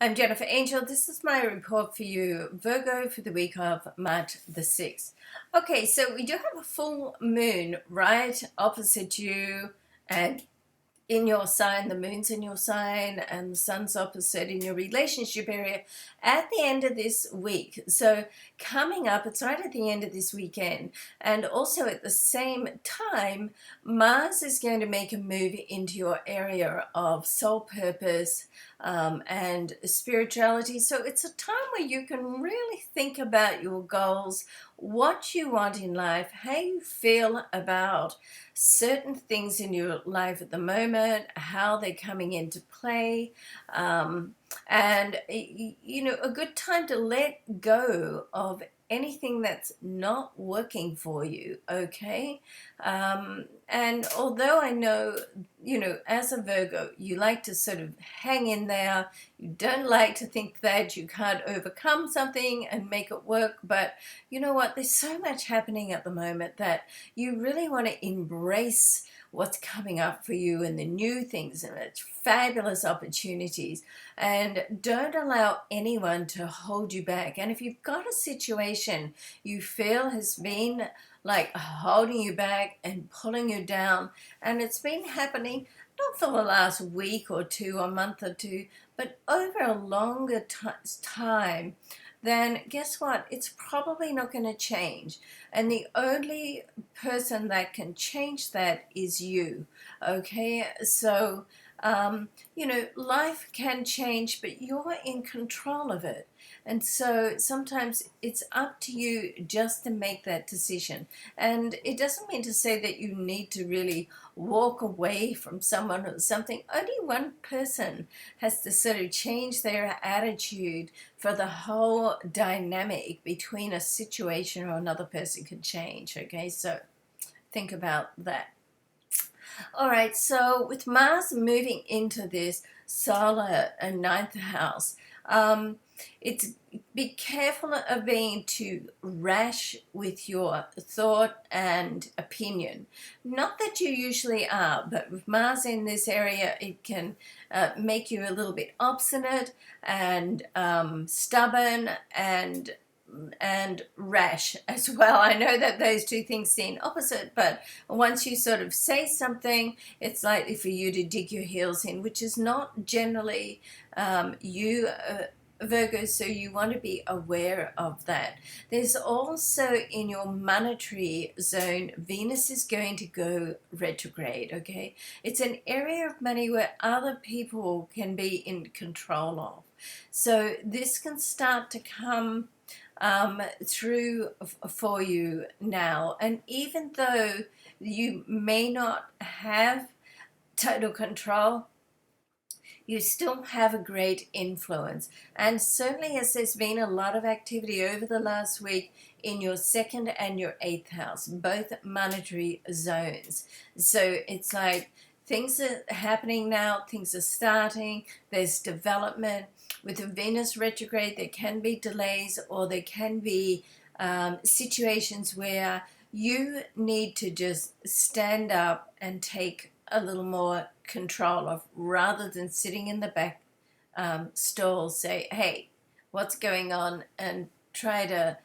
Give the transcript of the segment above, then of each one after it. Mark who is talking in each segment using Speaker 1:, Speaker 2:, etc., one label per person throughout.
Speaker 1: I'm Jennifer Angel. This is my report for you, Virgo, for the week of March the 6th. Okay, so we do have a full moon right opposite you, and in your sign, the moon's in your sign, and the sun's opposite in your relationship area at the end of this week. So coming up, it's right at the end of this weekend, and also at the same time, Mars is going to make a move into your area of soul purpose and spirituality. So it's a time where you can really think about your goals, what you want in life, how you feel about certain things in your life at the moment, how they're coming into play, and a good time to let go of anything that's not working for you. Okay. And although I know, as a Virgo, you like to sort of hang in there, you don't like to think that you can't overcome something and make it work, but you know what, there's so much happening at the moment that you really want to embrace what's coming up for you and the new things, and it's fabulous opportunities, and don't allow anyone to hold you back. And if you've got a situation you feel has been like holding you back and pulling you down, and it's been happening not for the last week or two or month or two, but over a longer time, then guess what? It's probably not going to change. And the only person that can change that is you. Okay? So, life can change, but you're in control of it. And so sometimes it's up to you just to make that decision. And it doesn't mean to say that you need to really walk away from someone or something. Only one person has to sort of change their attitude for the whole dynamic between a situation or another person can change. Okay, so think about that. All right, so with Mars moving into this solar ninth house, it's be careful of being too rash with your thought and opinion. Not that you usually are, but with Mars in this area, it can make you a little bit obstinate and stubborn and rash as well. I know that those two things seem opposite, but once you sort of say something, it's likely for you to dig your heels in, which is not generally you, Virgo, so you want to be aware of that. There's also in your monetary zone, Venus is going to go retrograde, okay? It's an area of money where other people can be in control of. So this can start to come through for you now. And even though you may not have total control, you still have a great influence. And certainly, as there's been a lot of activity over the last week in your second and your eighth house, both monetary zones. So it's like things are happening now, things are starting, there's development. With the Venus retrograde, there can be delays, or there can be situations where you need to just stand up and take a little more control of, rather than sitting in the back stall, say, hey, what's going on, and try to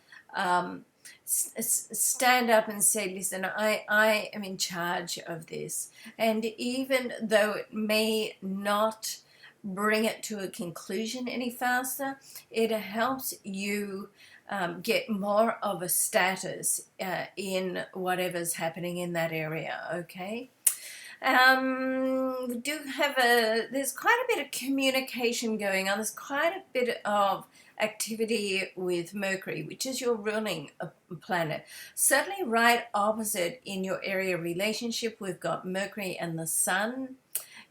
Speaker 1: stand up and say, listen, I am in charge of this. And even though it may not bring it to a conclusion any faster, it helps you get more of a status in whatever's happening in that area, okay? We do have there's quite a bit of communication going on. There's quite a bit of activity with Mercury, which is your ruling planet. Certainly right opposite in your area relationship, we've got Mercury and the Sun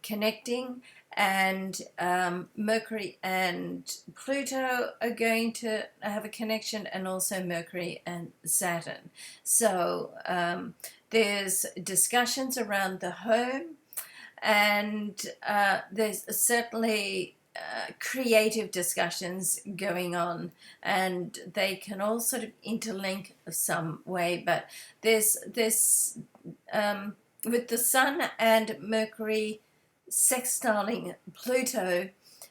Speaker 1: connecting, and Mercury and Pluto are going to have a connection, and also Mercury and Saturn. So there's discussions around the home, and there's certainly creative discussions going on, and they can all sort of interlink some way. But there's this with the Sun and Mercury sextiling Pluto,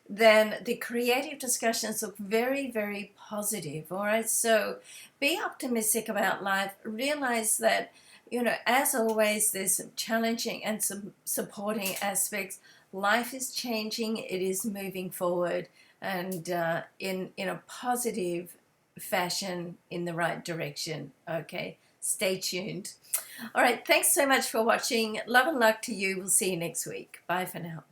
Speaker 1: then the creative discussions look very, very positive. All right, so be optimistic about life. Realize that, as always, there's some challenging and some supporting aspects. Life is changing, it is moving forward, and in a positive fashion, in the right direction. Okay, stay tuned. All right, thanks so much for watching. Love and luck to you. We'll see you next week. Bye for now.